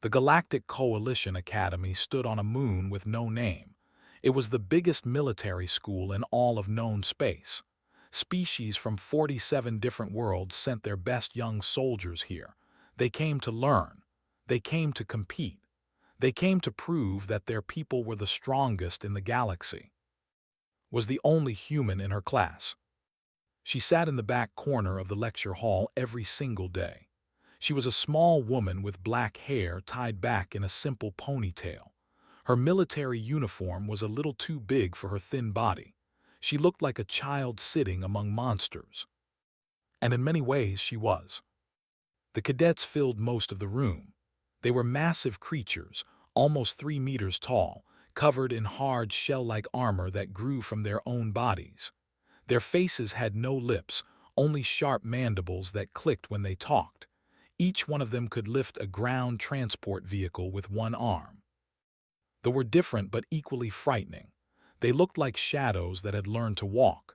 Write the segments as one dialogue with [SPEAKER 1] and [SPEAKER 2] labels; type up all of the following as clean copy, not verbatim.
[SPEAKER 1] The Galactic Coalition Academy stood on a moon with no name. It was the biggest military school in all of known space. Species from 47 different worlds sent their best young soldiers here. They came to learn. They came to compete. They came to prove that their people were the strongest in the galaxy. Was the only human in her class. She sat in the back corner of the lecture hall every single day. She was a small woman with black hair tied back in a simple ponytail. Her military uniform was a little too big for her thin body. She looked like a child sitting among monsters. And in many ways she was. The cadets filled most of the room. They were massive creatures, almost 3 meters tall, covered in hard shell-like armor that grew from their own bodies. Their faces had no lips, only sharp mandibles that clicked when they talked. Each one of them could lift a ground transport vehicle with one arm. They were different but equally frightening. They looked like shadows that had learned to walk.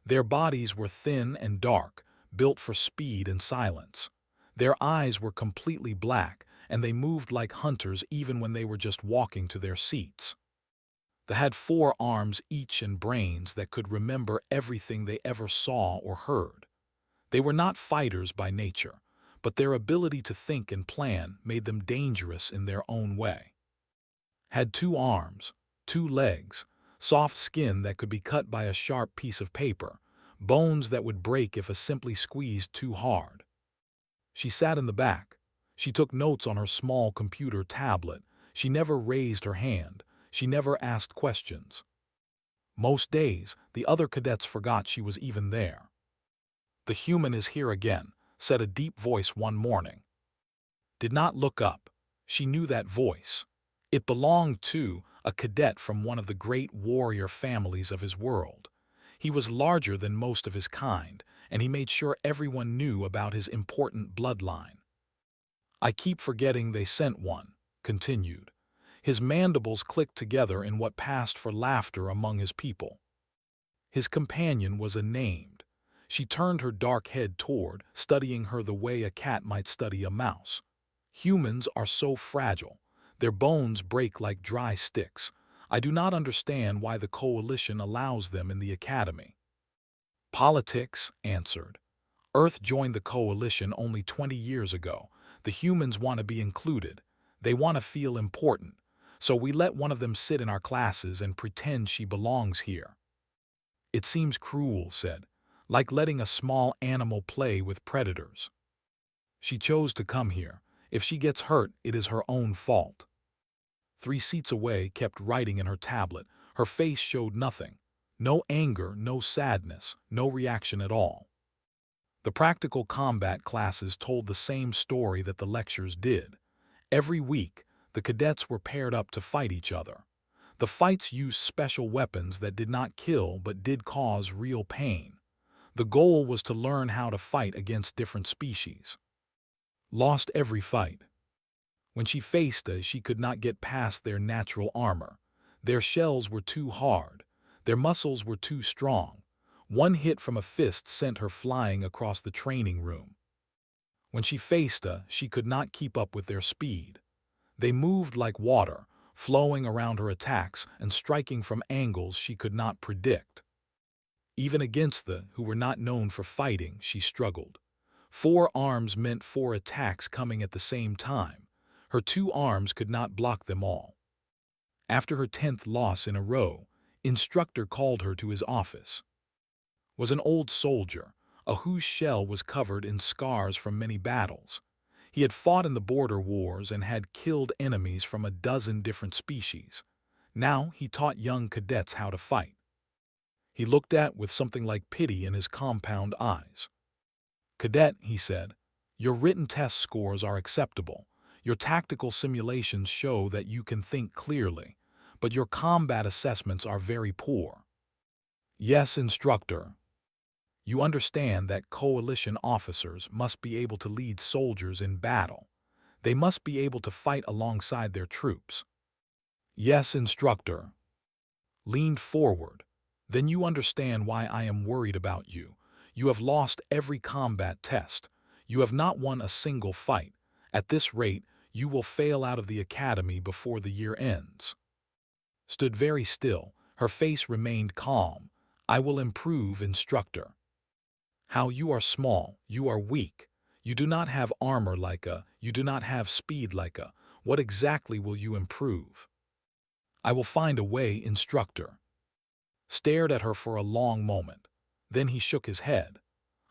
[SPEAKER 1] Their bodies were thin and dark, built for speed and silence. Their eyes were completely black, and they moved like hunters even when they were just walking to their seats. They had 4 arms each and brains that could remember everything they ever saw or heard. They were not fighters by nature, but their ability to think and plan made them dangerous in their own way. Had 2 arms, 2 legs, soft skin that could be cut by a sharp piece of paper, bones that would break if simply squeezed too hard. She sat in the back. She took notes on her small computer tablet. She never raised her hand. She never asked questions. Most days, the other cadets forgot she was even there. "The human is here again," said a deep voice one morning. Did not look up. She knew that voice. It belonged to a cadet from one of the great warrior families of his world. He was larger than most of his kind, and he made sure everyone knew about his important bloodline. "I keep forgetting they sent one," continued. His mandibles clicked together in what passed for laughter among his people. His companion was unnamed. She turned her dark head toward, studying her the way a cat might study a mouse. "Humans are so fragile. Their bones break like dry sticks. I do not understand why the Coalition allows them in the Academy." "Politics," answered. "Earth joined the Coalition only 20 years ago. The humans want to be included. They want to feel important. So we let one of them sit in our classes and pretend she belongs here." "It seems cruel," said, "like letting a small animal play with predators." "She chose to come here. If she gets hurt, it is her own fault." 3 seats away kept writing in her tablet. Her face showed nothing. No anger, no sadness, no reaction at all. The practical combat classes told the same story that the lectures did. Every week, the cadets were paired up to fight each other. The fights used special weapons that did not kill but did cause real pain. The goal was to learn how to fight against different species. Lost every fight. When she faced us, she could not get past their natural armor. Their shells were too hard. Their muscles were too strong. One hit from a fist sent her flying across the training room. When she faced us, she could not keep up with their speed. They moved like water, flowing around her attacks and striking from angles she could not predict. Even against the who were not known for fighting, she struggled. 4 arms meant 4 attacks coming at the same time. Her 2 arms could not block them all. After her 10th loss in a row, instructor called her to his office. Was an old soldier, whose shell was covered in scars from many battles. He had fought in the border wars and had killed enemies from a dozen different species. Now he taught young cadets how to fight. He looked at with something like pity in his compound eyes. "Cadet," he said, "your written test scores are acceptable. Your tactical simulations show that you can think clearly, but your combat assessments are very poor." "Yes, instructor. You understand that Coalition officers must be able to lead soldiers in battle. They must be able to fight alongside their troops." "Yes, instructor." Leaned forward. "Then you understand why I am worried about you. You have lost every combat test. You have not won a single fight. At this rate, You will fail out of the academy before the year ends. Stood very still, her face remained calm. I will improve, instructor. How you are small, you are weak. You do not have armor like a, you do not have speed like a. What exactly will you improve? I will find a way, instructor. Stared at her for a long moment. Then he shook his head.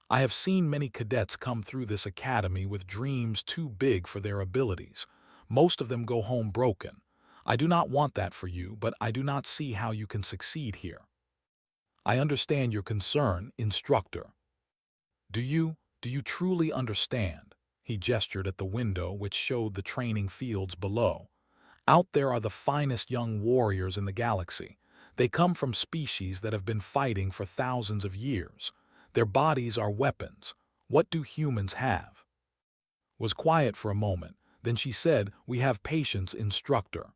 [SPEAKER 1] I have seen many cadets come through this academy with dreams too big for their abilities. Most of them go home broken. I do not want that for you, but I do not see how you can succeed here. I understand your concern, instructor. Do you truly understand? He gestured at the window which showed the training fields below. Out there are the finest young warriors in the galaxy. They come from species that have been fighting for thousands of years. Their bodies are weapons. What do humans have? Was quiet for a moment. Then she said, we have patience, instructor.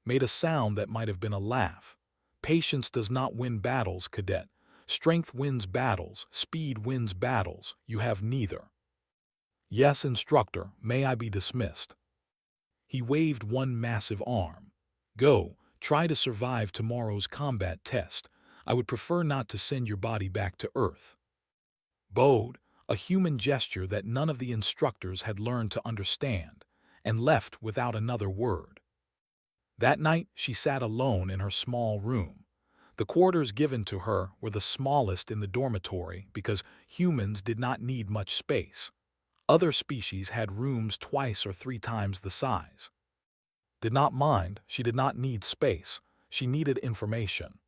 [SPEAKER 1] Made a sound that might have been a laugh. Patience does not win battles, cadet. Strength wins battles, speed wins battles. You have neither. Yes, instructor, may I be dismissed? He waved one massive arm. Go, try to survive tomorrow's combat test. I would prefer not to send your body back to Earth. Bowed, a human gesture that none of the instructors had learned to understand, and left without another word. That night, she sat alone in her small room. The quarters given to her were the smallest in the dormitory because humans did not need much space. Other species had rooms twice or three times the size. Did not mind, she did not need space, she needed information.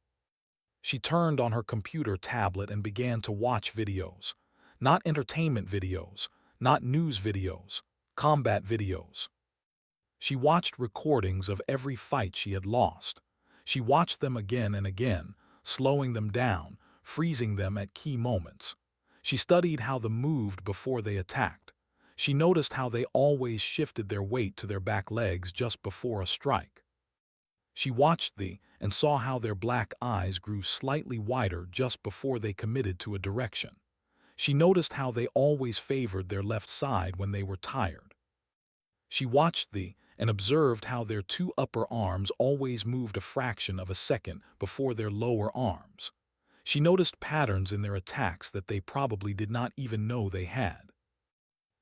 [SPEAKER 1] She turned on her computer tablet and began to watch videos. Not entertainment videos, not news videos, combat videos. She watched recordings of every fight she had lost. She watched them again and again, slowing them down, freezing them at key moments. She studied how they moved before they attacked. She noticed how they always shifted their weight to their back legs just before a strike. She watched and saw how their black eyes grew slightly wider just before they committed to a direction. She noticed how they always favored their left side when they were tired. She watched and observed how their two upper arms always moved a fraction of a second before their lower arms. She noticed patterns in their attacks that they probably did not even know they had.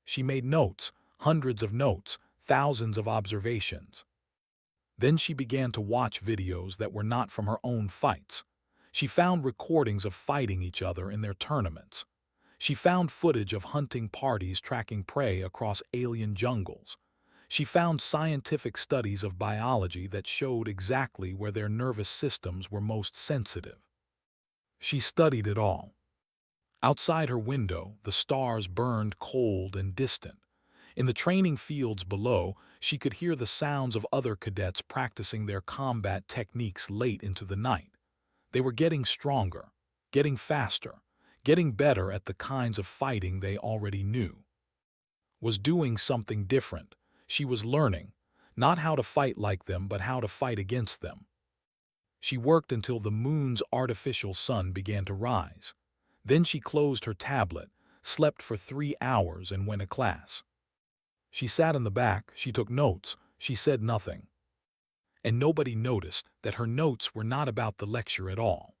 [SPEAKER 1] She made notes, hundreds of notes, thousands of observations. Then she began to watch videos that were not from her own fights. She found recordings of fighting each other in their tournaments. She found footage of hunting parties tracking prey across alien jungles. She found scientific studies of biology that showed exactly where their nervous systems were most sensitive. She studied it all. Outside her window, the stars burned cold and distant. In the training fields below, she could hear the sounds of other cadets practicing their combat techniques late into the night. They were getting stronger, getting faster, getting better at the kinds of fighting they already knew. Was doing something different. She was learning, not how to fight like them, but how to fight against them. She worked until the moon's artificial sun began to rise. Then she closed her tablet, slept for 3 hours, and went to class. She sat in the back, she took notes, she said nothing. And nobody noticed that her notes were not about the lecture at all.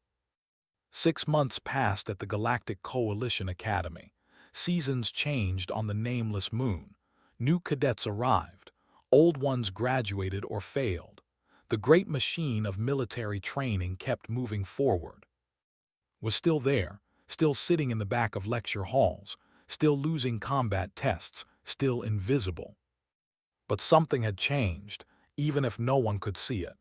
[SPEAKER 1] 6 months passed at the Galactic Coalition Academy. Seasons changed on the nameless moon. New cadets arrived. Old ones graduated or failed. The great machine of military training kept moving forward. Was still there, still sitting in the back of lecture halls, still losing combat tests, still invisible. But something had changed, even if no one could see it.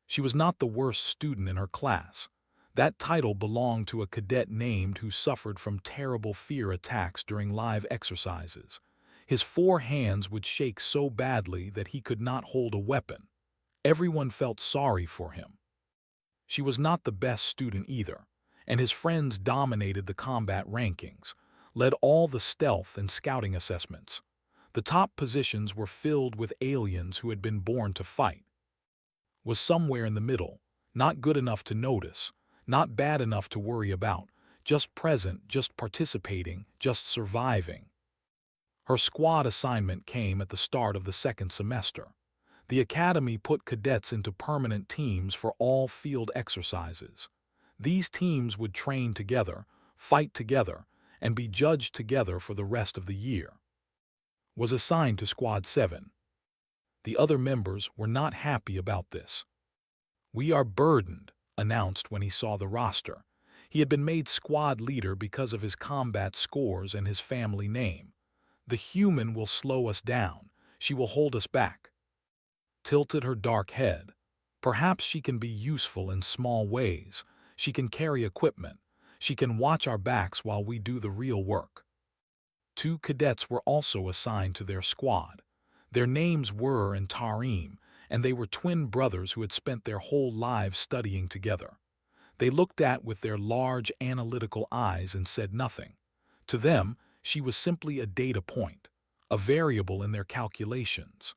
[SPEAKER 1] She was not the worst student in her class. That title belonged to a cadet named who suffered from terrible fear attacks during live exercises. His 4 hands would shake so badly that he could not hold a weapon. Everyone felt sorry for him. She was not the best student either, and his friends dominated the combat rankings, led all the stealth and scouting assessments. The top positions were filled with aliens who had been born to fight. Was somewhere in the middle, not good enough to notice, not bad enough to worry about, just present, just participating, just surviving. Her squad assignment came at the start of the second semester. The academy put cadets into permanent teams for all field exercises. These teams would train together, fight together, and be judged together for the rest of the year. Was assigned to Squad 7. The other members were not happy about this. "We are burdened," announced when he saw the roster. He had been made squad leader because of his combat scores and his family name. "The human will slow us down. She will hold us back." Tilted her dark head. "Perhaps she can be useful in small ways. She can carry equipment. She can watch our backs while we do the real work." 2 cadets were also assigned to their squad. Their names were and Tarim, and they were twin brothers who had spent their whole lives studying together. They looked at with their large analytical eyes and said nothing. To them, she was simply a data point, a variable in their calculations.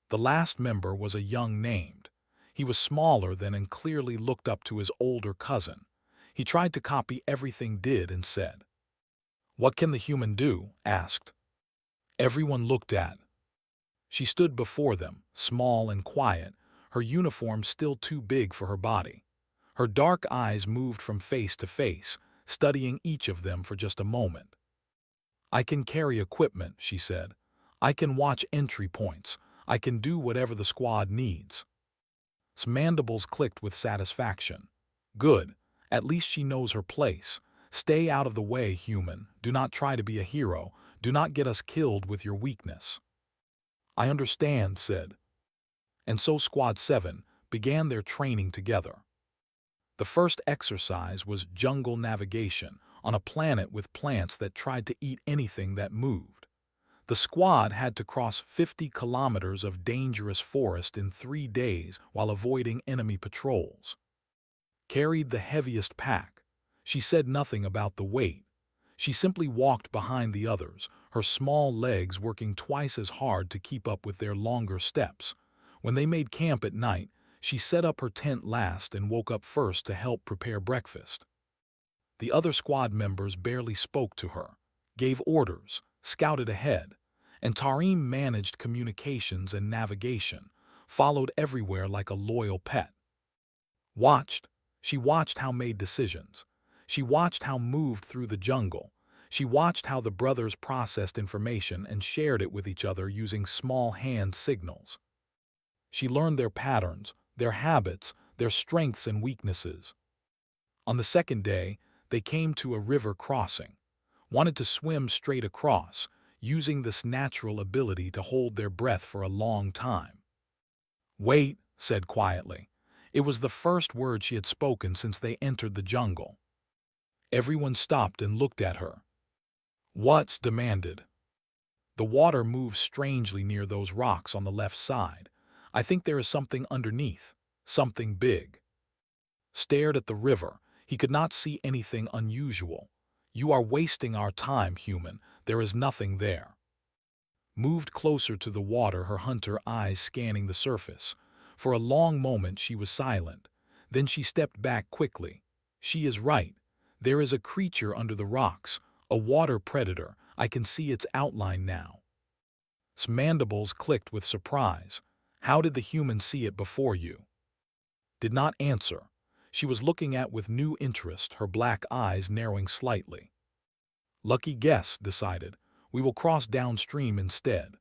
[SPEAKER 1] The last member was a young named. He was smaller than and clearly looked up to his older cousin. He tried to copy everything did and said. "What can the human do?" asked. Everyone looked at. She stood before them, small and quiet, her uniform still too big for her body. Her dark eyes moved from face to face, studying each of them for just a moment. "I can carry equipment," she said. "I can watch entry points. I can do whatever the squad needs." His mandibles clicked with satisfaction. "Good. At least she knows her place. Stay out of the way, human. Do not try to be a hero. Do not get us killed with your weakness." "I understand," said. And so Squad 7 began their training together. The first exercise was jungle navigation on a planet with plants that tried to eat anything that moved. The squad had to cross 50 kilometers of dangerous forest in 3 days while avoiding enemy patrols. Carried the heaviest pack. She said nothing about the weight. She simply walked behind the others, her small legs working twice as hard to keep up with their longer steps. When they made camp at night, she set up her tent last and woke up first to help prepare breakfast. The other squad members barely spoke to her, gave orders, scouted ahead, and Tarim managed communications and navigation, followed everywhere like a loyal pet. Watched. She watched how made decisions. She watched how moved through the jungle. She watched how the brothers processed information and shared it with each other using small hand signals. She learned their patterns, their habits, their strengths and weaknesses. On the second day, they came to a river crossing, wanted to swim straight across, using this natural ability to hold their breath for a long time. "Wait," said quietly. It was the first word she had spoken since they entered the jungle. Everyone stopped and looked at her. "What's?" demanded. "The water moves strangely near those rocks on the left side. I think there is something underneath, something big." Stared at the river. He could not see anything unusual. "You are wasting our time, human. There is nothing there." Moved closer to the water, her hunter eyes scanning the surface. For a long moment she was silent. Then she stepped back quickly. "She is right. There is a creature under the rocks, a water predator. I can see its outline now." His mandibles clicked with surprise. "How did the human see it before you?" Did not answer. She was looking at with new interest, her black eyes narrowing slightly. "Lucky guess," decided. "We will cross downstream instead."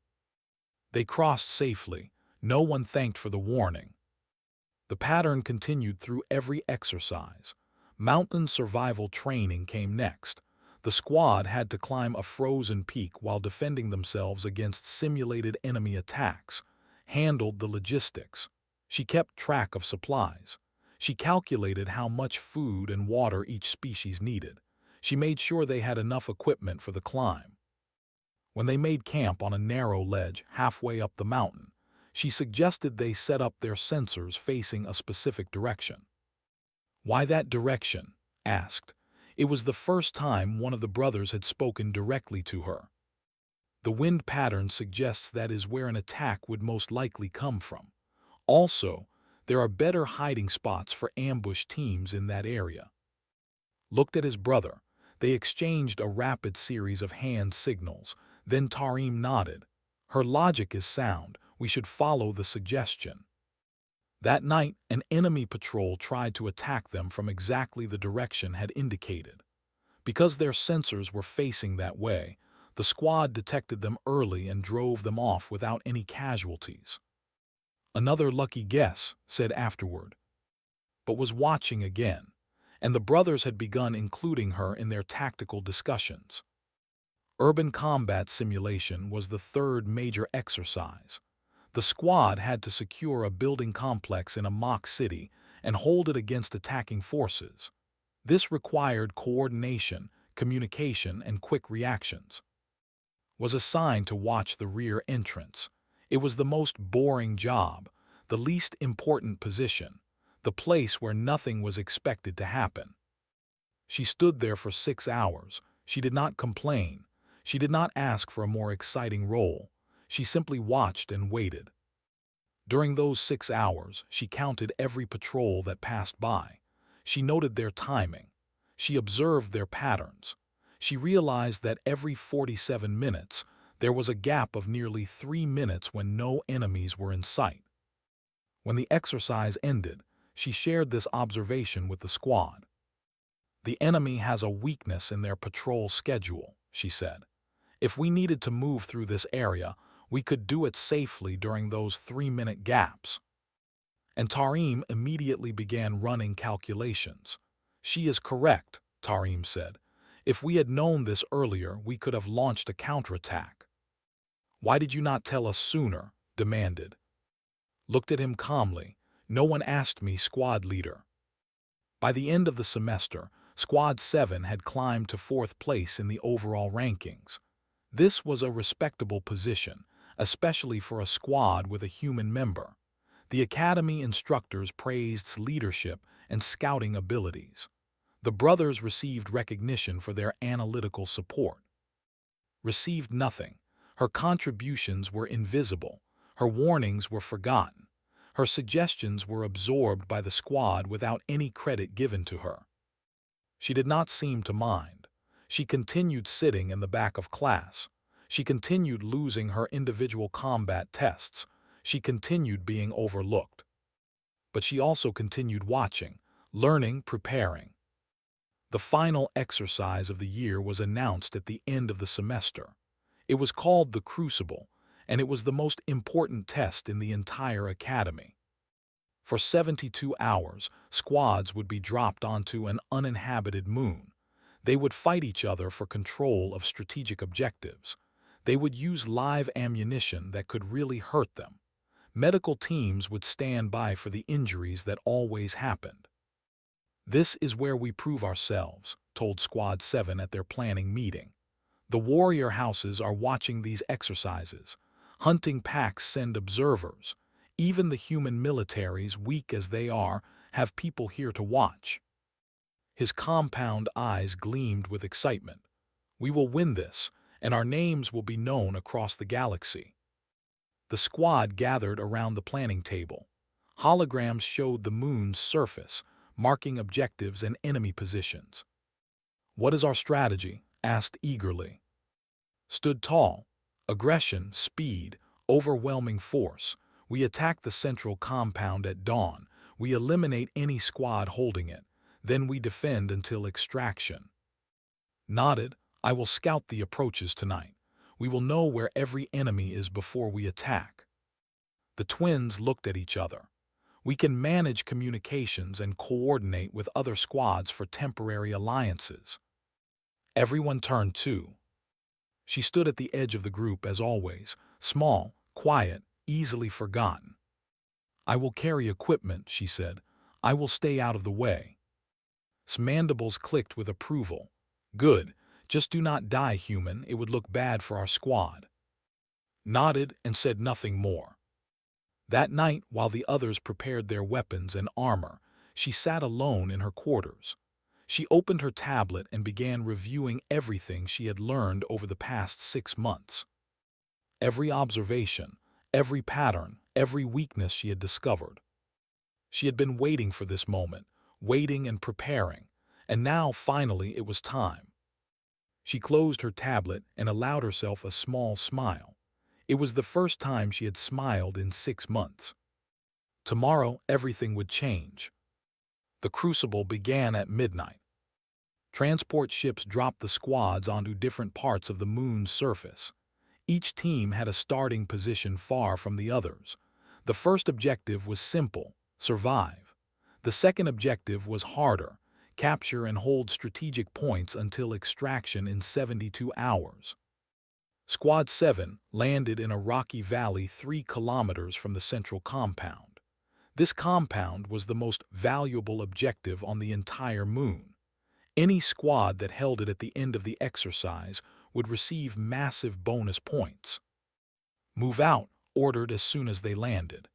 [SPEAKER 1] They crossed safely. No one thanked for the warning. The pattern continued through every exercise. Mountain survival training came next. The squad had to climb a frozen peak while defending themselves against simulated enemy attacks, handled the logistics. She kept track of supplies. She calculated how much food and water each species needed. She made sure they had enough equipment for the climb. When they made camp on a narrow ledge halfway up the mountain, she suggested they set up their sensors facing a specific direction. "Why that direction?" asked. It was the first time one of the brothers had spoken directly to her. "The wind pattern suggests that is where an attack would most likely come from. Also, there are better hiding spots for ambush teams in that area." Looked at his brother. They exchanged a rapid series of hand signals. Then Tarim nodded. Her logic is sound. We should follow the suggestion. That night, an enemy patrol tried to attack them from exactly the direction had indicated. Because their sensors were facing that way, the squad detected them early and drove them off without any casualties. Another lucky guess, said afterward, but was watching again, and the brothers had begun including her in their tactical discussions. Urban combat simulation was the third major exercise. The squad had to secure a building complex in a mock city and hold it against attacking forces. This required coordination, communication, and quick reactions. Was assigned to watch the rear entrance. It was the most boring job, the least important position, the place where nothing was expected to happen. She stood there for 6 hours. She did not complain. She did not ask for a more exciting role. She simply watched and waited. During those 6 hours, she counted every patrol that passed by. She noted their timing. She observed their patterns. She realized that every 47 minutes, there was a gap of nearly 3 minutes when no enemies were in sight. When the exercise ended, she shared this observation with the squad. The enemy has a weakness in their patrol schedule, she said. If we needed to move through this area, we could do it safely during those 3-minute gaps. And Tarim immediately began running calculations. She is correct, Tarim said. If we had known this earlier, we could have launched a counterattack. Why did you not tell us sooner? Demanded. Looked at him calmly. No one asked me, squad leader. By the end of the semester, Squad 7 had climbed to 4th place in the overall rankings. This was a respectable position, especially for a squad with a human member. The academy instructors praised leadership and scouting abilities. The brothers received recognition for their analytical support. Received nothing. Her contributions were invisible. Her warnings were forgotten. Her suggestions were absorbed by the squad without any credit given to her. She did not seem to mind. She continued sitting in the back of class. She continued losing her individual combat tests. She continued being overlooked. But she also continued watching, learning, preparing. The final exercise of the year was announced at the end of the semester. It was called the Crucible, and it was the most important test in the entire academy. For 72 hours, squads would be dropped onto an uninhabited moon. They would fight each other for control of strategic objectives. They would use live ammunition that could really hurt them. Medical teams would stand by for the injuries that always happened. This is where we prove ourselves, told Squad 7 at their planning meeting. The warrior houses are watching these exercises. Hunting packs send observers. Even the human militaries, weak as they are, have people here to watch. His compound eyes gleamed with excitement. We will win this, and our names will be known across the galaxy. The squad gathered around the planning table. Holograms showed the moon's surface, marking objectives and enemy positions. What is our strategy? Asked eagerly. Stood tall. Aggression, speed, overwhelming force. We attack the central compound at dawn. We eliminate any squad holding it. Then we defend until extraction. Nodded. I will scout the approaches tonight. We will know where every enemy is before we attack. The twins looked at each other. We can manage communications and coordinate with other squads for temporary alliances. Everyone turned too. She stood at the edge of the group as always, small, quiet, easily forgotten. I will carry equipment, she said. I will stay out of the way. Mandibles clicked with approval. Good. Just do not die, human. It would look bad for our squad. Nodded and said nothing more. That night, while the others prepared their weapons and armor, she sat alone in her quarters. She opened her tablet and began reviewing everything she had learned over the past 6 months. Every observation, every pattern, every weakness she had discovered. She had been waiting for this moment, waiting and preparing, and now finally it was time. She closed her tablet and allowed herself a small smile. It was the first time she had smiled in 6 months. Tomorrow, everything would change. The crucible began at midnight. Transport ships dropped the squads onto different parts of the moon's surface. Each team had a starting position far from the others. The first objective was simple: survive. The second objective was harder: capture and hold strategic points until extraction in 72 hours. Squad 7 landed in a rocky valley 3 kilometers from the central compound. This compound was the most valuable objective on the entire moon. Any squad that held it at the end of the exercise would receive massive bonus points. Move out, ordered as soon as they landed.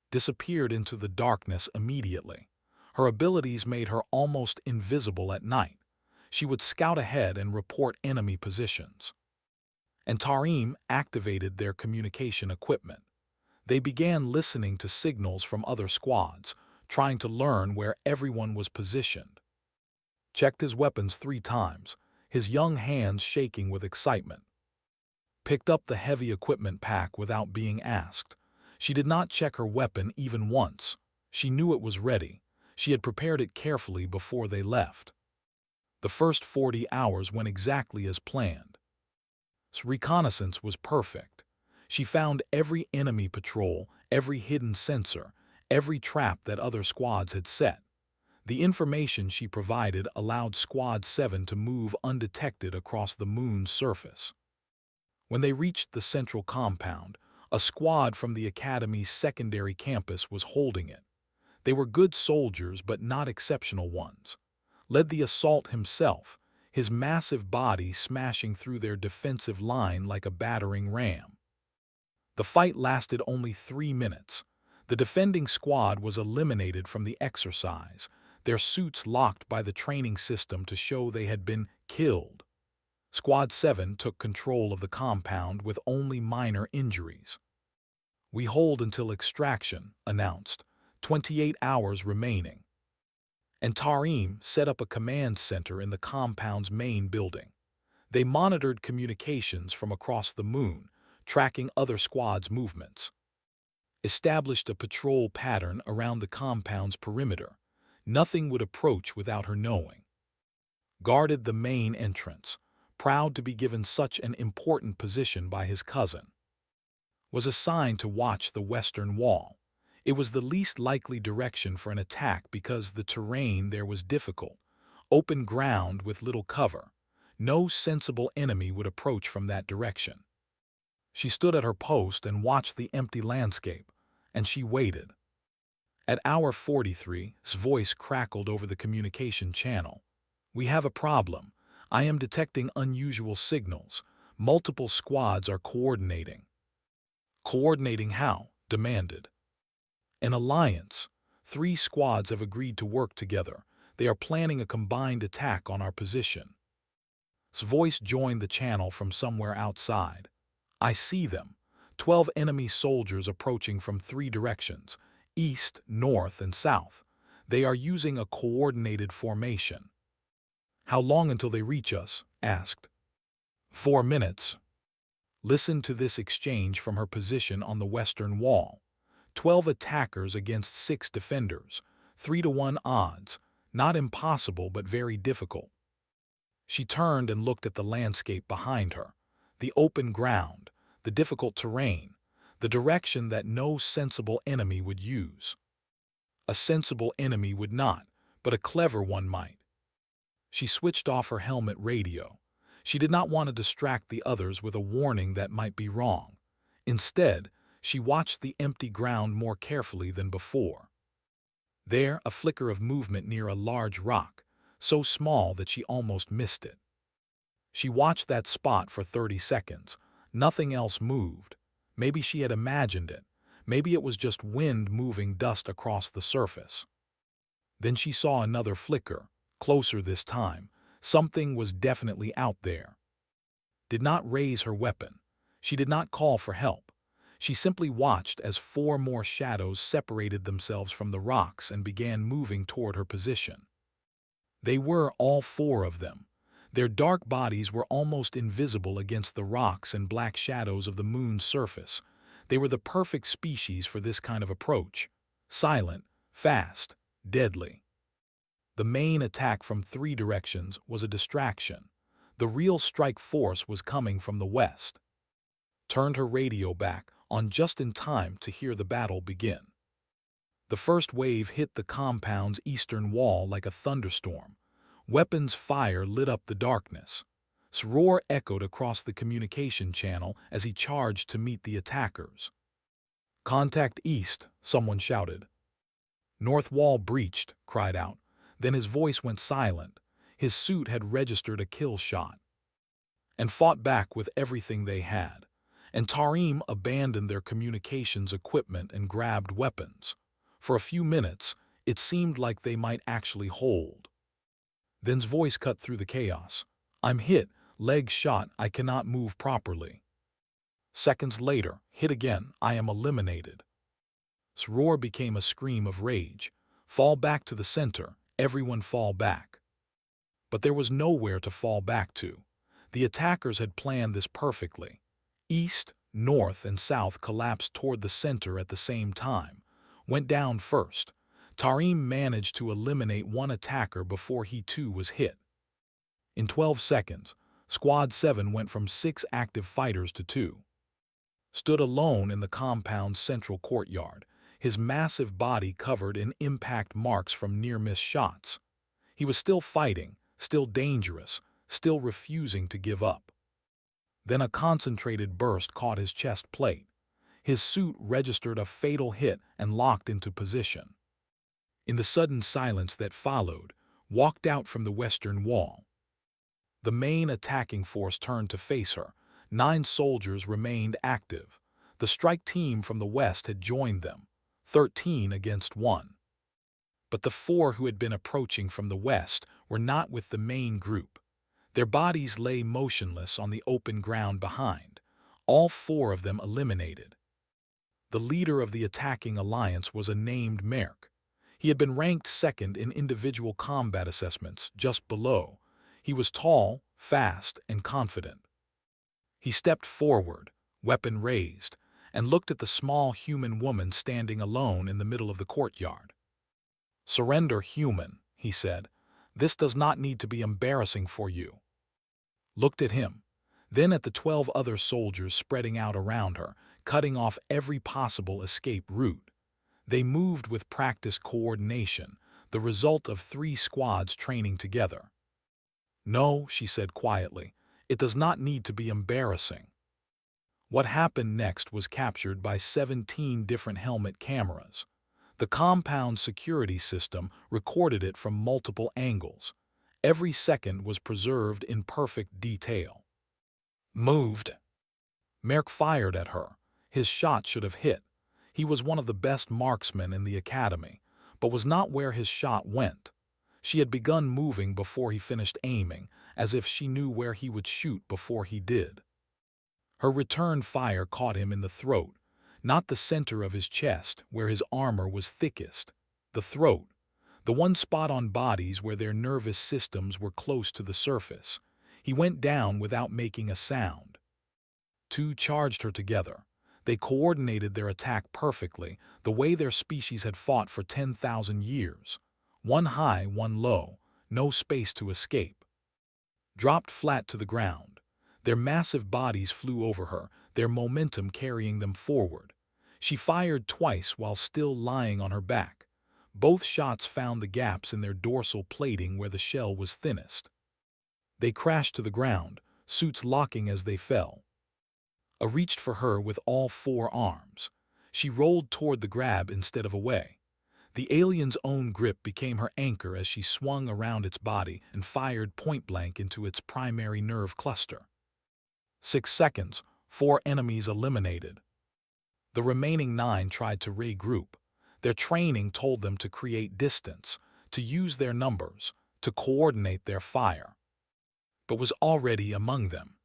[SPEAKER 1] Disappeared into the darkness immediately. Her abilities made her almost invisible at night. She would scout ahead and report enemy positions. And Tarim activated their communication equipment. They began listening to signals from other squads, trying to learn where everyone was positioned. Checked his weapons 3 times, his young hands shaking with excitement. Picked up the heavy equipment pack without being asked. She did not check her weapon even once. She knew it was ready. She had prepared it carefully before they left. The first 40 hours went exactly as planned. Reconnaissance was perfect. She found every enemy patrol, every hidden sensor, every trap that other squads had set. The information she provided allowed Squad 7 to move undetected across the moon's surface. When they reached the central compound, a squad from the Academy's secondary campus was holding it. They were good soldiers but not exceptional ones. Led the assault himself, his massive body smashing through their defensive line like a battering ram. The fight lasted only 3 minutes. The defending squad was eliminated from the exercise, their suits locked by the training system to show they had been killed. Squad 7 took control of the compound with only minor injuries. "We hold until extraction," announced. 28 hours remaining. And Tarim set up a command center in the compound's main building. They monitored communications from across the moon, tracking other squads' movements. Established a patrol pattern around the compound's perimeter. Nothing would approach without her knowing. Guarded the main entrance, proud to be given such an important position by his cousin. Was assigned to watch the western wall. It was the least likely direction for an attack because the terrain there was difficult, open ground with little cover. No sensible enemy would approach from that direction. She stood at her post and watched the empty landscape, and she waited. At hour 43, his voice crackled over the communication channel. "We have a problem. I am detecting unusual signals. Multiple squads are coordinating." "Coordinating how?" demanded. "An alliance. 3 squads have agreed to work together. They are planning a combined attack on our position." His voice joined the channel from somewhere outside. "I see them. 12 enemy soldiers approaching from 3 directions, east, north, and south. They are using a coordinated formation." "How long until they reach us?" asked. 4 minutes. Listen to this exchange from her position on the western wall. 12 attackers against 6 defenders, 3-to-1 odds. Not impossible, but very difficult. She turned and looked at the landscape behind her. The open ground, the difficult terrain, the direction that no sensible enemy would use. A sensible enemy would not, but a clever one might. She switched off her helmet radio. She did not want to distract the others with a warning that might be wrong. Instead, she watched the empty ground more carefully than before. There, a flicker of movement near a large rock, so small that she almost missed it. She watched that spot for 30 seconds. Nothing else moved. Maybe she had imagined it. Maybe it was just wind moving dust across the surface. Then she saw another flicker, closer this time. Something was definitely out there. Did not raise her weapon. She did not call for help. She simply watched as 4 more shadows separated themselves from the rocks and began moving toward her position. They were all 4 of them. Their dark bodies were almost invisible against the rocks and black shadows of the moon's surface. They were the perfect species for this kind of approach. Silent, fast, deadly. The main attack from 3 directions was a distraction. The real strike force was coming from the west. Turned her radio back on just in time to hear the battle begin. The first wave hit the compound's eastern wall like a thunderstorm. Weapons fire lit up the darkness. His roar echoed across the communication channel as he charged to meet the attackers. "Contact east," someone shouted. "North wall breached," cried out. Then his voice went silent. His suit had registered a kill shot. And fought back with everything they had. And Tarim abandoned their communications equipment and grabbed weapons. For a few minutes, it seemed like they might actually hold. Then's voice cut through the chaos. "I'm hit, leg shot, I cannot move properly." Seconds later, hit again, "I am eliminated." His roar became a scream of rage. "Fall back to the center, everyone fall back." But there was nowhere to fall back to. The attackers had planned this perfectly. East, north, and south collapsed toward the center at the same time. Went down first. Tarim managed to eliminate one attacker before he too was hit. In 12 seconds, Squad 7 went from 6 active fighters to 2. Stood alone in the compound's central courtyard, his massive body covered in impact marks from near-miss shots. He was still fighting, still dangerous, still refusing to give up. Then a concentrated burst caught his chest plate. His suit registered a fatal hit and locked into position. In the sudden silence that followed, walked out from the western wall. The main attacking force turned to face her. 9 soldiers remained active. The strike team from the west had joined them, 13 against 1. But the 4 who had been approaching from the west were not with the main group. Their bodies lay motionless on the open ground behind, all 4 of them eliminated. The leader of the attacking alliance was a named Merc. He had been ranked 2nd in individual combat assessments, just below. He was tall, fast, and confident. He stepped forward, weapon raised, and looked at the small human woman standing alone in the middle of the courtyard. "Surrender, human," he said. "This does not need to be embarrassing for you." Looked at him, then at the 12 other soldiers spreading out around her, cutting off every possible escape route. They moved with practiced coordination, the result of 3 squads training together. "No," she said quietly, "it does not need to be embarrassing." What happened next was captured by 17 different helmet cameras. The compound security system recorded it from multiple angles. Every second was preserved in perfect detail. "Moved." Merc fired at her. His shot should have hit. He was one of the best marksmen in the academy, but was not where his shot went. She had begun moving before he finished aiming, as if she knew where he would shoot before he did. Her return fire caught him in the throat, not the center of his chest, where his armor was thickest. The throat, the one spot on bodies where their nervous systems were close to the surface. He went down without making a sound. 2 charged her together. They coordinated their attack perfectly, the way their species had fought for 10,000 years. One high, one low, no space to escape. Dropped flat to the ground. Their massive bodies flew over her, their momentum carrying them forward. She fired twice while still lying on her back. Both shots found the gaps in their dorsal plating where the shell was thinnest. They crashed to the ground, suits locking as they fell. Reached for her with all 4 arms. She rolled toward the grab instead of away. The alien's own grip became her anchor as she swung around its body and fired point-blank into its primary nerve cluster. 6 seconds, 4 enemies eliminated. The remaining 9 tried to regroup. Their training told them to create distance, to use their numbers, to coordinate their fire. But was already among them.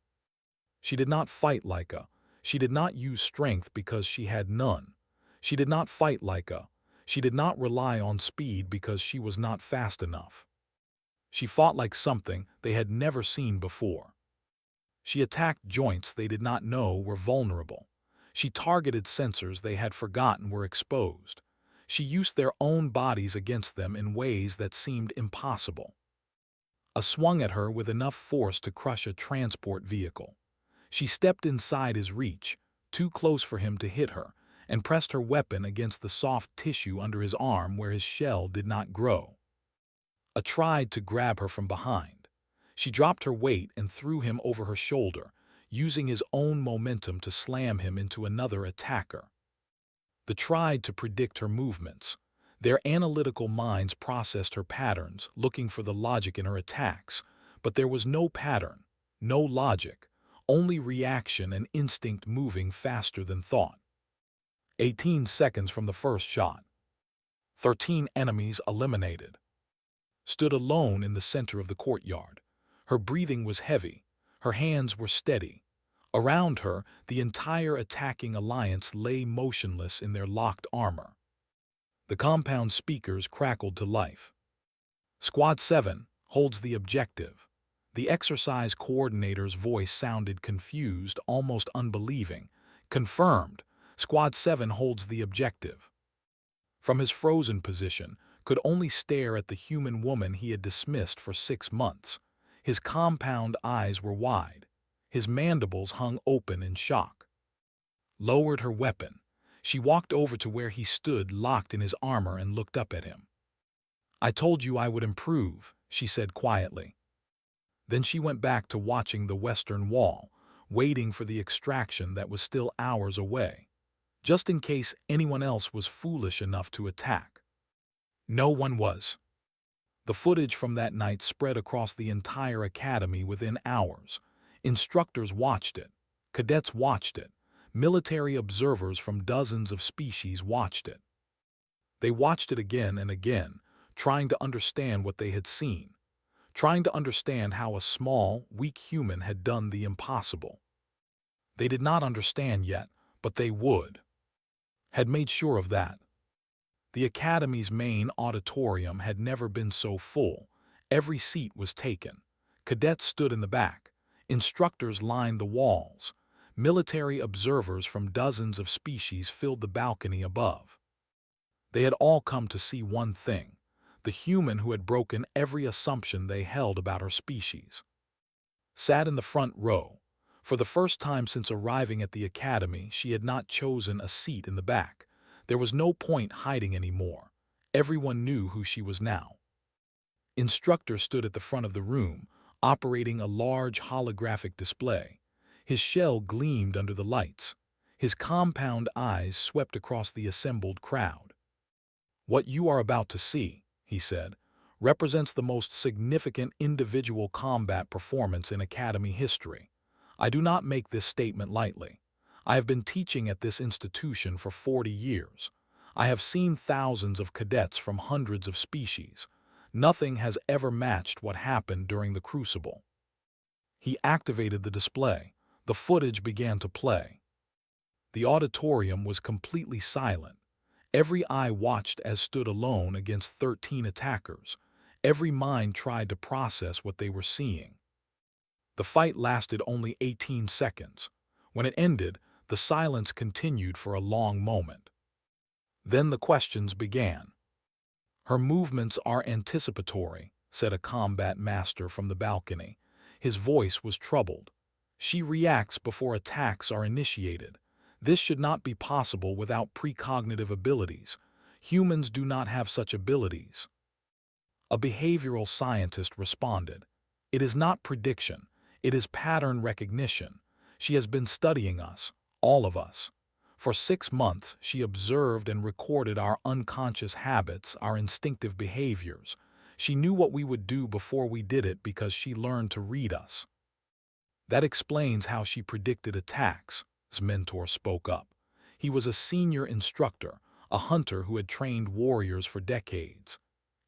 [SPEAKER 1] She did not fight like a. She did not use strength because she had none. She did not fight like a. She did not rely on speed because she was not fast enough. She fought like something they had never seen before. She attacked joints they did not know were vulnerable. She targeted sensors they had forgotten were exposed. She used their own bodies against them in ways that seemed impossible. Swung at her with enough force to crush a transport vehicle. She stepped inside his reach, too close for him to hit her, and pressed her weapon against the soft tissue under his arm where his shell did not grow. Tried to grab her from behind. She dropped her weight and threw him over her shoulder, using his own momentum to slam him into another attacker. They tried to predict her movements. Their analytical minds processed her patterns, looking for the logic in her attacks, but there was no pattern, no logic, only reaction and instinct moving faster than thought. 18 seconds from the first shot. 13 enemies eliminated. Stood alone in the center of the courtyard. Her breathing was heavy. Her hands were steady. Around her, the entire attacking alliance lay motionless in their locked armor. The compound speakers crackled to life. Squad 7 holds the objective. The exercise coordinator's voice sounded confused, almost unbelieving. Confirmed, Squad 7 holds the objective. From his frozen position, could only stare at the human woman he had dismissed for 6 months. His compound eyes were wide. His mandibles hung open in shock. Lowered her weapon. She walked over to where he stood locked in his armor and looked up at him. "I told you I would improve," she said quietly. Then she went back to watching the Western Wall, waiting for the extraction that was still hours away, just in case anyone else was foolish enough to attack. No one was. The footage from that night spread across the entire academy within hours. Instructors watched it. Cadets watched it. Military observers from dozens of species watched it. They watched it again and again, trying to understand what they had seen, trying to understand how a small, weak human had done the impossible. They did not understand yet, but they would. Had made sure of that. The academy's main auditorium had never been so full. Every seat was taken. Cadets stood in the back. Instructors lined the walls. Military observers from dozens of species filled the balcony above. They had all come to see one thing: the human who had broken every assumption they held about her species. Sat in the front row. For the first time since arriving at the academy, she had not chosen a seat in the back. There was no point hiding anymore. Everyone knew who she was now. Instructor stood at the front of the room, operating a large holographic display. His shell gleamed under the lights. His compound eyes swept across the assembled crowd. "What you are about to see," he said, "represents the most significant individual combat performance in Academy history. I do not make this statement lightly. I have been teaching at this institution for 40 years. I have seen thousands of cadets from hundreds of species. Nothing has ever matched what happened during the Crucible." He activated the display. The footage began to play. The auditorium was completely silent. Every eye watched as stood alone against 13 attackers. Every mind tried to process what they were seeing. The fight lasted only 18 seconds. When it ended, the silence continued for a long moment. Then the questions began. "Her movements are anticipatory," said a combat master from the balcony. His voice was troubled. "She reacts before attacks are initiated. This should not be possible without precognitive abilities. Humans do not have such abilities." A behavioral scientist responded. "It is not prediction. It is pattern recognition. She has been studying us, all of us. For 6 months, she observed and recorded our unconscious habits, our instinctive behaviors. She knew what we would do before we did it because she learned to read us." "That explains how she predicted attacks," his mentor spoke up. He was a senior instructor, a hunter who had trained warriors for decades.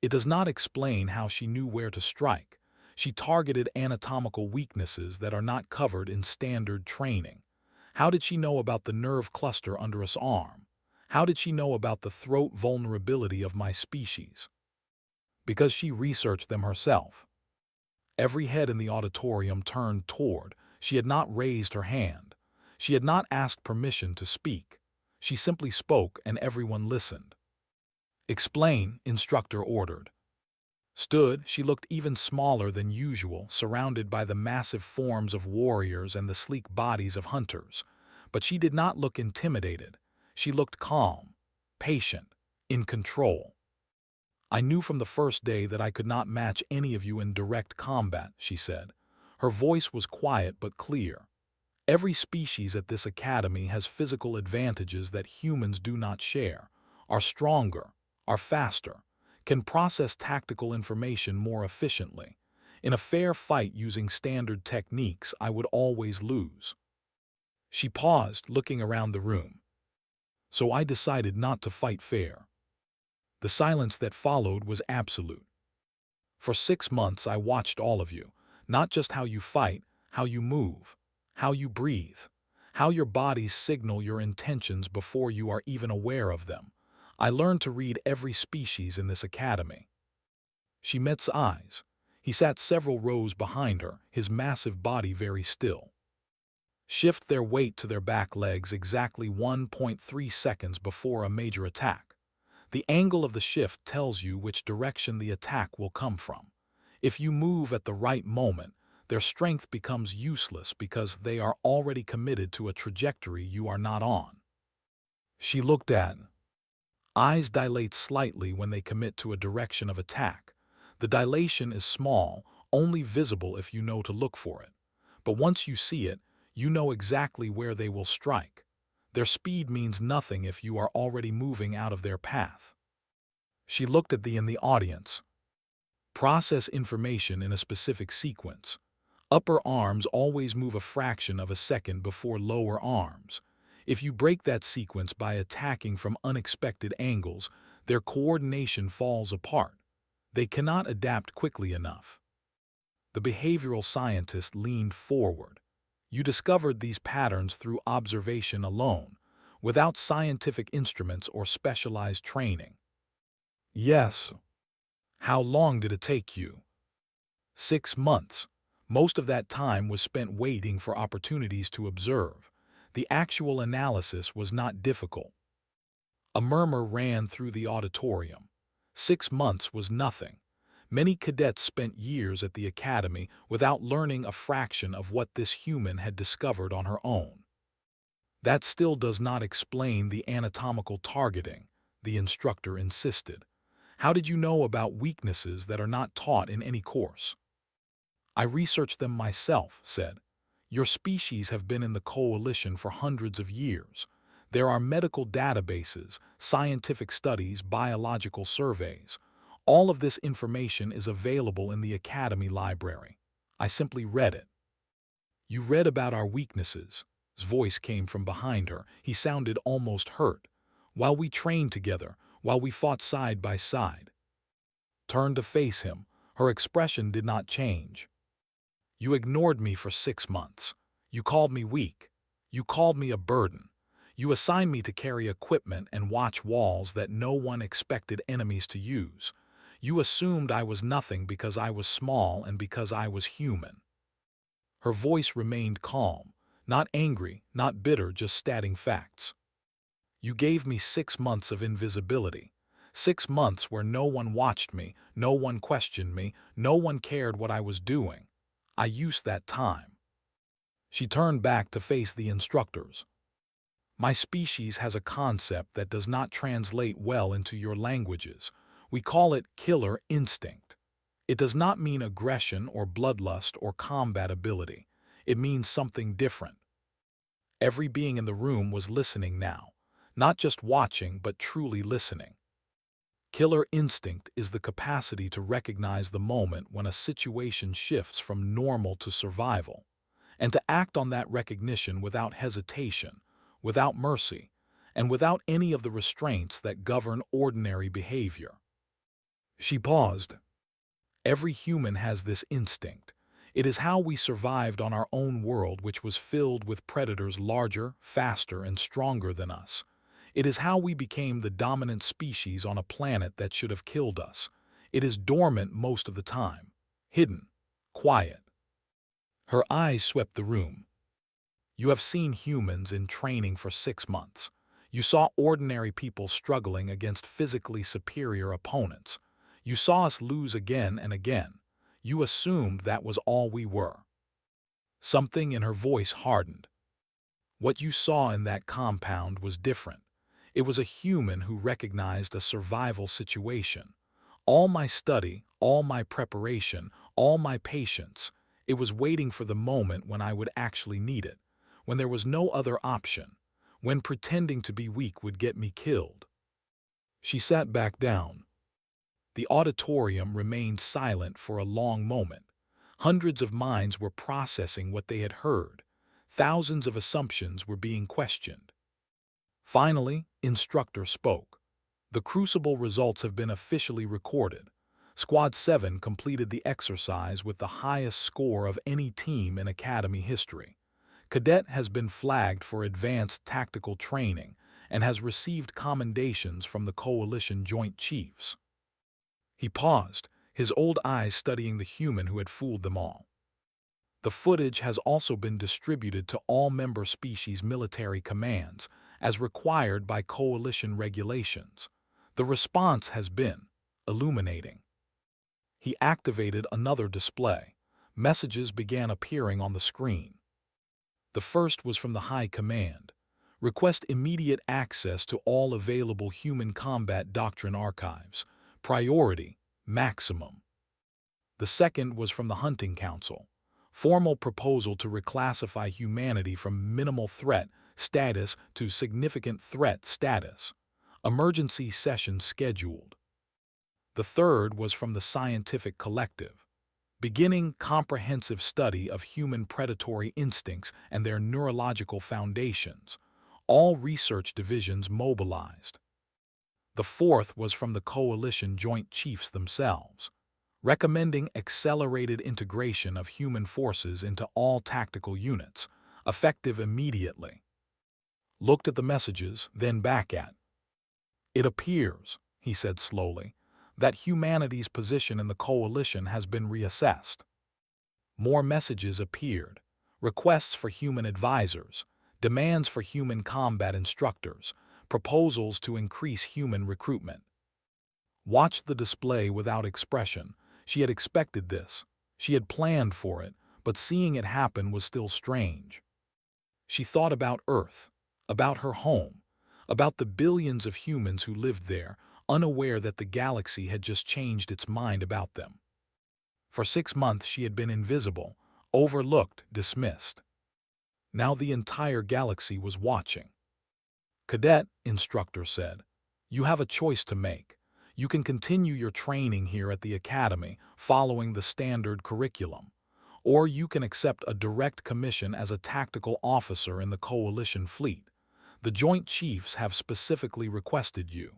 [SPEAKER 1] "It does not explain how she knew where to strike. She targeted anatomical weaknesses that are not covered in standard training. How did she know about the nerve cluster under his arm? How did she know about the throat vulnerability of my species?" "Because she researched them herself. Every head in the auditorium turned toward. She had not raised her hand. She had not asked permission to speak. She simply spoke and everyone listened. "Explain," instructor ordered. Stood, she looked even smaller than usual, surrounded by the massive forms of warriors and the sleek bodies of hunters. But she did not look intimidated. She looked calm, patient, in control. "I knew from the first day that I could not match any of you in direct combat," she said. Her voice was quiet but clear. "Every species at this academy has physical advantages that humans do not share, are stronger, are faster, can process tactical information more efficiently. In a fair fight using standard techniques, I would always lose." She paused, looking around the room. "So I decided not to fight fair." The silence that followed was absolute. "For 6 months I watched all of you, not just how you fight, how you move, how you breathe, how your bodies signal your intentions before you are even aware of them. I learned to read every species in this academy." She met's eyes. He sat several rows behind her, his massive body very still. "Shift their weight to their back legs exactly 1.3 seconds before a major attack. The angle of the shift tells you which direction the attack will come from. If you move at the right moment, their strength becomes useless because they are already committed to a trajectory you are not on." She looked at. Eyes dilate slightly when they commit to a direction of attack. The dilation is small, only visible if you know to look for it. But once you see it, you know exactly where they will strike. Their speed means nothing if you are already moving out of their path. She looked at in the audience. "Process information in a specific sequence. Upper arms always move a fraction of a second before lower arms. If you break that sequence by attacking from unexpected angles, their coordination falls apart. They cannot adapt quickly enough." The behavioral scientist leaned forward. "You discovered these patterns through observation alone, without scientific instruments or specialized training." "Yes." "How long did it take you?" 6 months. Most of that time was spent waiting for opportunities to observe. The actual analysis was not difficult." A murmur ran through the auditorium. 6 months was nothing. Many cadets spent years at the academy without learning a fraction of what this human had discovered on her own. "That still does not explain the anatomical targeting," the instructor insisted. "How did you know about weaknesses that are not taught in any course?" "I researched them myself," said. "Your species have been in the coalition for hundreds of years. There are medical databases, scientific studies, biological surveys. All of this information is available in the Academy library. I simply read it." "You read about our weaknesses?" His voice came from behind her. He sounded almost hurt. "While we trained together, while we fought side by side." Turned to face him. Her expression did not change. "You ignored me for 6 months. You called me weak. You called me a burden. You assigned me to carry equipment and watch walls that no one expected enemies to use. You assumed I was nothing because I was small and because I was human." Her voice remained calm, not angry, not bitter, just stating facts. "You gave me 6 months of invisibility. 6 months where no one watched me, no one questioned me, no one cared what I was doing. I used that time." She turned back to face the instructors. "My species has a concept that does not translate well into your languages. We call it killer instinct. It does not mean aggression or bloodlust or combat ability. It means something different." Every being in the room was listening now, not just watching but truly listening. Killer instinct is the capacity to recognize the moment when a situation shifts from normal to survival, and to act on that recognition without hesitation, without mercy, and without any of the restraints that govern ordinary behavior. She paused. "Every human has this instinct. It is how we survived on our own world, which was filled with predators larger, faster, and stronger than us. It is how we became the dominant species on a planet that should have killed us. It is dormant most of the time, hidden, quiet. Her eyes swept the room. You have seen humans in training for 6 months. You saw ordinary people struggling against physically superior opponents. You saw us lose again and again. You assumed that was all we were. Something in her voice hardened. What you saw in that compound was different. It was a human who recognized a survival situation. All my study, all my preparation, all my patience, it was waiting for the moment when I would actually need it, when there was no other option, when pretending to be weak would get me killed. She sat back down. The auditorium remained silent for a long moment. Hundreds of minds were processing what they had heard. Thousands of assumptions were being questioned. Finally, instructor spoke. The Crucible results have been officially recorded. Squad 7 completed the exercise with the highest score of any team in Academy history. Cadet has been flagged for advanced tactical training and has received commendations from the Coalition Joint Chiefs. He paused, his old eyes studying the human who had fooled them all. The footage has also been distributed to all member species military commands, as required by Coalition regulations. The response has been illuminating. He activated another display. Messages began appearing on the screen. The first was from the High Command. Request immediate access to all available human combat doctrine archives. Priority, maximum. The second was from the Hunting Council. Formal proposal to reclassify humanity from minimal threat status to significant threat status. Emergency session scheduled. The third was from the Scientific Collective. Beginning comprehensive study of human predatory instincts and their neurological foundations. All research divisions mobilized. The fourth was from the Coalition Joint Chiefs themselves, recommending accelerated integration of human forces into all tactical units, effective immediately. Looked at the messages, then back at. It appears, he said slowly, that humanity's position in the Coalition has been reassessed. More messages appeared, requests for human advisors, demands for human combat instructors, proposals to increase human recruitment. Watched the display without expression. She had expected this. She had planned for it, but seeing it happen was still strange. She thought about Earth, about her home, about the billions of humans who lived there, unaware that the galaxy had just changed its mind about them. For 6 months she had been invisible, overlooked, dismissed. Now the entire galaxy was watching. Cadet, instructor said, you have a choice to make. You can continue your training here at the Academy, following the standard curriculum, or you can accept a direct commission as a tactical officer in the Coalition fleet. The Joint Chiefs have specifically requested you.